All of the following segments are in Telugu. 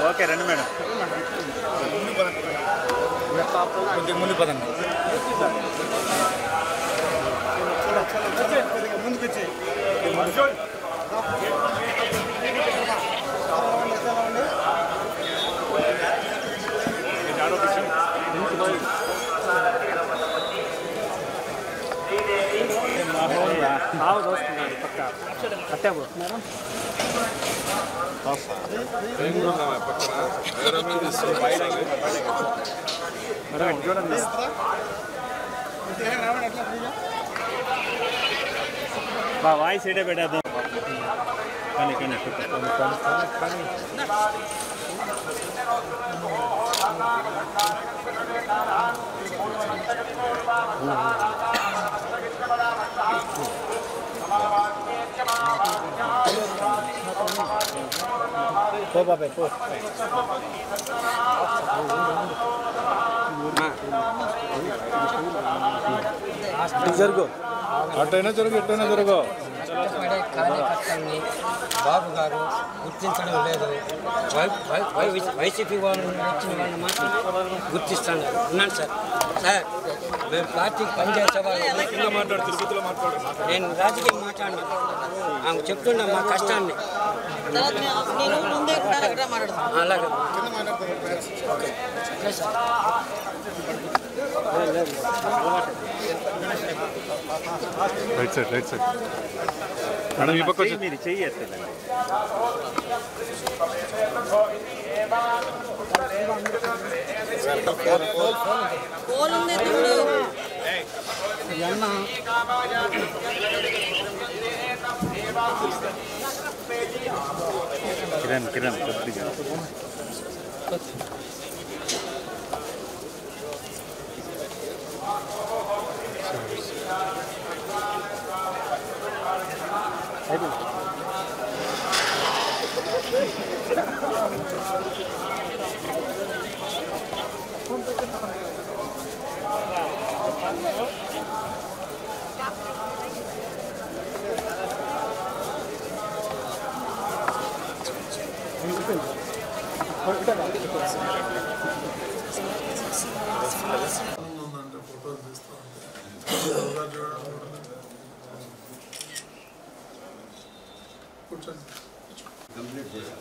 ఓకే రండి మేడం. కొంచెం ముందు పదండి. ముందుకు వచ్చి పక్క అట్టాబు చూడండి బా వాయిస్ ఏడే పెట్టేద్దాం. కానీ కానీ పో బాబాయ్ పో. జరుగు అట్టైనా జరుగు ఎట్టైనా జరుగు. కష్టపడే కార్యకర్తల్ని బాబు గారు గుర్తించడం లేదు. వైసీపీ వాళ్ళు వచ్చిన వాళ్ళని మాత్రం గుర్తిస్తాను. ఉన్నాను సార్. సార్ మేము పార్టీకి పనిచేసే వాళ్ళు నేను రాజకీయం మాట్లాడినా ఆమె చెప్తున్నా మా కష్టాన్ని. అలాగే right side right side madam ఈ పక్క మీరు చెయ్యేస్తారండి. కిరణ్ కిరణ్ కొద్దిగా కంప్లీట్ చేశాం.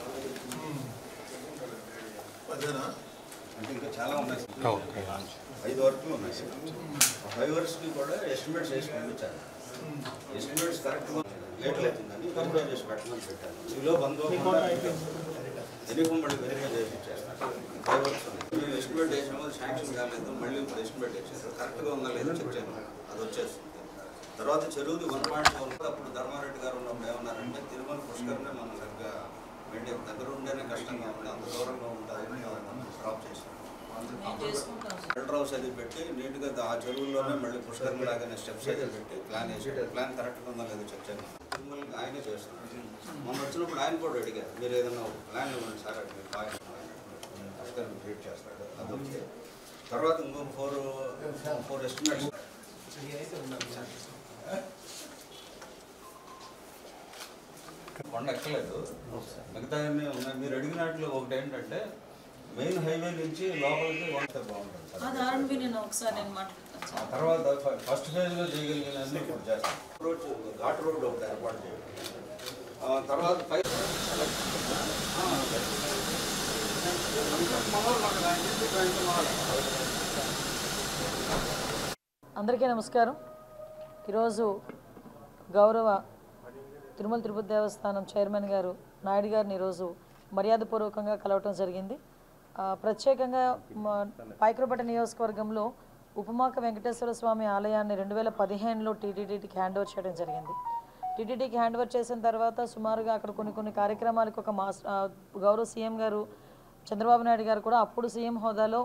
అంటే ఇంకా చాలా ఉన్నాయి. 5 వర్క్లు ఉన్నాయి. 5 వర్క్స్కి కూడా ఎస్టిమేట్స్ వేసి పంపించాను. ఎస్టిమేట్స్ కరెక్ట్గా లేట్ అవుతుందని వెరిఫై చేసి పెట్టమని పెట్టాను. ఈలో బంధువులు ఎన్నికం మళ్ళీ వెరిఫై చేసి ఇచ్చేస్తాను. 5 వర్క్స్ ఉన్నాయి. మేము ఎస్టిమేట్ వేసాము, అది శాంక్షన్ కాలేదు. మళ్ళీ ఇప్పుడు ఎస్టిమేట్ వేసారు. కరెక్ట్గా ఉందా లేదో చెక్ చేయను. అది వచ్చేస్తుంది. తర్వాత చెరువుది 1.4 అప్పుడు ధర్మారెడ్డి గారు ఉన్నప్పుడు ఏమన్నారంటే తిరుమల పుష్కరనే మనం సరిగ్గా మెయింటైన్ దగ్గర ఉంటేనే కష్టంగా ఉంది, అంత దూరంగా ఉంటుంది స్టాప్ చేస్తాం. ఫిల్టర్ హౌస్ అది పెట్టి నీట్గా ఆ చెరువుల్లోనే మళ్ళీ పుష్కరం లాగానే స్టెప్స్ అయితే పెట్టి ప్లాన్ వేసి ప్లాన్ కరెక్ట్గా ఉందా లేదో చెక్ చేయాలి. తిరుమలకి ఆయనే చేస్తున్నాం. మొన్న వచ్చినప్పుడు ఆయన కూడా అడిగారు, మీరు ఏదైనా ప్లాన్ ఇవ్వండి సార్, అది మీరు బాగా పుష్కరం ట్రీట్ చేస్తాడు. అది ఓకే. తర్వాత ఇంకో 4 ఎస్టిమేట్స్ కొండ ఎక్కలేదు, మిగతా ఉన్నాయి. మీరు అడిగినట్లు ఒకటి ఏంటంటే మెయిన్ హైవే నుంచి లోపలికి వస్తే బాగుంటుంది సార్. ఆ తర్వాత ఫస్ట్ ఫేజ్లో చేయగలిగినది ఇప్పుడు చేస్తాం. ఘాట్ రోడ్ ఒకటి ఏర్పాటు చేయాలి. తర్వాత అందరికీ నమస్కారం. ఈరోజు గౌరవ తిరుమల తిరుపతి దేవస్థానం చైర్మన్ గారు నాయుడు గారిని ఈరోజు మర్యాదపూర్వకంగా కలవటం జరిగింది. ప్రత్యేకంగా పాయకరపేట నియోజకవర్గంలో ఉపమాక వెంకటేశ్వర స్వామి ఆలయాన్ని 2015లో టీటీడీకి హ్యాండ్ ఓవర్ చేయడం జరిగింది. టీటీడీకి హ్యాండ్ ఓవర్ చేసిన తర్వాత సుమారుగా అక్కడ కొన్ని కార్యక్రమాలకు ఒక గౌరవ సీఎం గారు చంద్రబాబు నాయుడు గారు కూడా అప్పుడు సీఎం హోదాలో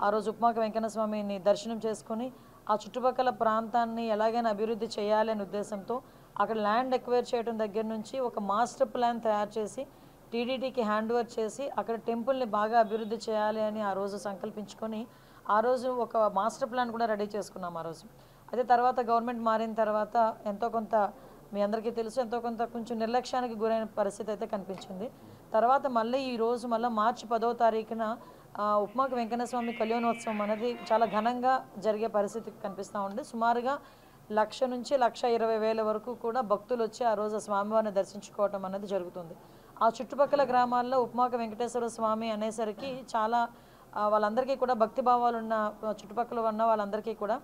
ఆ రోజు ఉపమాక వెంకన్న స్వామిని దర్శనం చేసుకుని ఆ చుట్టుపక్కల ప్రాంతాన్ని ఎలాగైనా అభివృద్ధి చేయాలి అనే ఉద్దేశంతో అక్కడ ల్యాండ్ ఎక్వైర్ చేయడం దగ్గర నుంచి ఒక మాస్టర్ ప్లాన్ తయారు చేసి టీటీడీకి హ్యాండ్ ఓవర్ చేసి అక్కడ టెంపుల్ని బాగా అభివృద్ధి చేయాలి అని ఆ రోజు సంకల్పించుకొని ఆ రోజు ఒక మాస్టర్ ప్లాన్ కూడా రెడీ చేసుకున్నాం ఆ రోజు. అదే తర్వాత గవర్నమెంట్ మారిన తర్వాత ఎంతో కొంత మీ అందరికీ తెలుసు ఎంతో కొంత కొంచెం నిర్లక్ష్యానికి గురైన పరిస్థితి అయితే కనిపించింది. తర్వాత మళ్ళీ ఈరోజు మళ్ళీ మార్చి 10వ తారీఖున ఉప్మాక వెంకన్నస్వామి కళ్యాణోత్సవం అనేది చాలా ఘనంగా జరిగే పరిస్థితి కనిపిస్తూ ఉంది. సుమారుగా 1,00,000 నుంచి 1,20,000 వరకు కూడా భక్తులు వచ్చి ఆ రోజు స్వామివారిని దర్శించుకోవటం అనేది జరుగుతుంది. ఆ చుట్టుపక్కల గ్రామాల్లో ఉప్మాక వెంకటేశ్వర స్వామి అనేసరికి చాలా వాళ్ళందరికీ కూడా భక్తి భావాలు ఉన్న చుట్టుపక్కల ఉన్న వాళ్ళందరికీ కూడా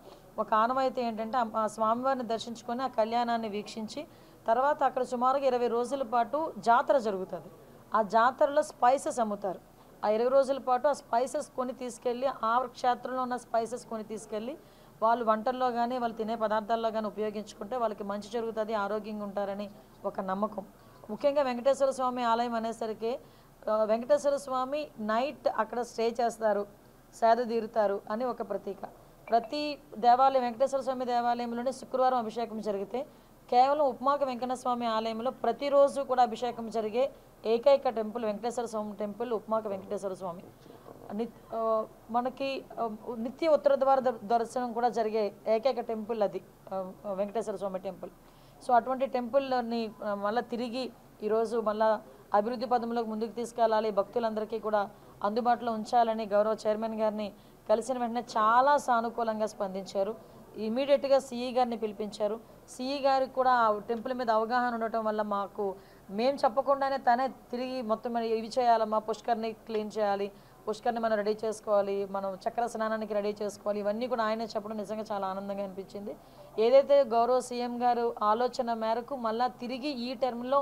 ఒక ఆనవాయితీ ఏంటంటే ఆ స్వామివారిని దర్శించుకొని ఆ కళ్యాణాన్ని వీక్షించి తర్వాత అక్కడ సుమారుగా 20 రోజుల పాటు జాతర జరుగుతుంది. ఆ జాతరలో స్పైసెస్ అమ్ముతారు. ఆ 20 రోజుల పాటు ఆ స్పైసెస్ కొని తీసుకెళ్ళి ఆ క్షేత్రంలో ఉన్న స్పైసెస్ కొని తీసుకెళ్ళి వాళ్ళు వంటల్లో కానీ వాళ్ళు తినే పదార్థాల్లో కానీ ఉపయోగించుకుంటే వాళ్ళకి మంచి జరుగుతుంది, ఆరోగ్యంగా ఉంటారని ఒక నమ్మకం. ముఖ్యంగా వెంకటేశ్వర స్వామి ఆలయం అనేసరికి వెంకటేశ్వర స్వామి నైట్ అక్కడ స్టే చేస్తారు, సేద తీరుతారు అని ఒక ప్రతీక. ప్రతి దేవాలయం వెంకటేశ్వర స్వామి దేవాలయంలోనే శుక్రవారం అభిషేకం జరిగితే కేవలం ఉప్మాక వెంకన్నస్వామి ఆలయంలో ప్రతిరోజు కూడా అభిషేకం జరిగే ఏకైక టెంపుల్ వెంకటేశ్వర స్వామి టెంపుల్ ఉప్మాక వెంకటేశ్వర స్వామి. మనకి నిత్య ఉత్తర ద్వార దర్శనం కూడా జరిగే ఏకైక టెంపుల్ అది వెంకటేశ్వర స్వామి టెంపుల్. సో అటువంటి టెంపుల్ని మళ్ళీ తిరిగి ఈరోజు మళ్ళీ అభివృద్ధి పదంలోకి ముందుకు తీసుకెళ్ళాలి, భక్తులందరికీ కూడా అందుబాటులో ఉంచాలని గౌరవ చైర్మన్ గారిని కలిసిన వెంటనే చాలా సానుకూలంగా స్పందించారు. ఇమీడియట్గా సిఈ గారిని పిలిపించారు. సిఈ గారికి కూడా ఆ టెంపుల్ మీద అవగాహన ఉండటం వల్ల మేము చెప్పకుండానే తనే తిరిగి మొత్తం ఇవి చేయాలమ్మా, పుష్కర్ని క్లీన్ చేయాలి, పుష్కర్ని మనం రెడీ చేసుకోవాలి, మనం చక్ర స్నానానికి రెడీ చేసుకోవాలి, ఇవన్నీ కూడా ఆయనే చెప్పడం నిజంగా చాలా ఆనందంగా అనిపించింది. ఏదైతే గౌరవ సీఎం గారు ఆలోచన మేరకు మళ్ళీ తిరిగి ఈ టర్మ్లో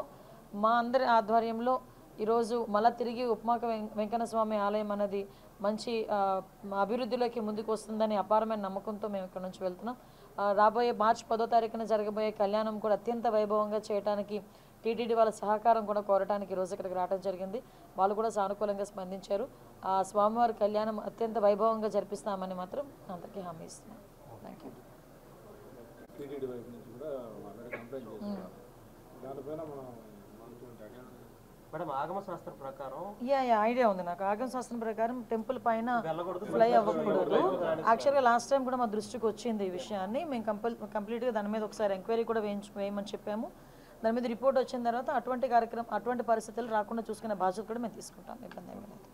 మా అందరి ఆధ్వర్యంలో ఈరోజు మళ్ళీ తిరిగి ఉప్మాక వెంకన్నస్వామి ఆలయం అనేది మంచి అభివృద్ధిలోకి ముందుకు వస్తుందని అపారమైన నమ్మకంతో మేము ఇక్కడ నుంచి వెళ్తున్నాం. రాబోయే మార్చి 10వ తారీఖున జరగబోయే కళ్యాణం కూడా అత్యంత వైభవంగా చేయడానికి టీటీడీ వాళ్ళ సహకారం కూడా కోరడానికి ఈరోజు ఇక్కడికి రావడం జరిగింది. వాళ్ళు కూడా సానుకూలంగా స్పందించారు. ఆ స్వామివారి కళ్యాణం అత్యంత వైభవంగా జరిపిస్తామని మాత్రం అందరికీ హామీ ఇస్తున్నాం. Thank you. మేడం ఆగమ శాస్త్రం ప్రకారం ఐడియా ఉంది నాకు. ఆగమ శాస్త్రం ప్రకారం టెంపుల్ పైన ఫ్లై అవ్వకూడదు. యాక్చువల్గా లాస్ట్ టైం కూడా మా దృష్టికి వచ్చింది ఈ విషయాన్ని. మేము కంప్లీట్గా దాని మీద ఒకసారి ఎంక్వైరీ కూడా వేయమని చెప్పాము. దాని మీద రిపోర్ట్ వచ్చిన తర్వాత అటువంటి పరిస్థితులు రాకుండా చూసుకునే బాధ్యత కూడా మేము తీసుకుంటాం. ఇబ్బంది ఏమీ లేదు.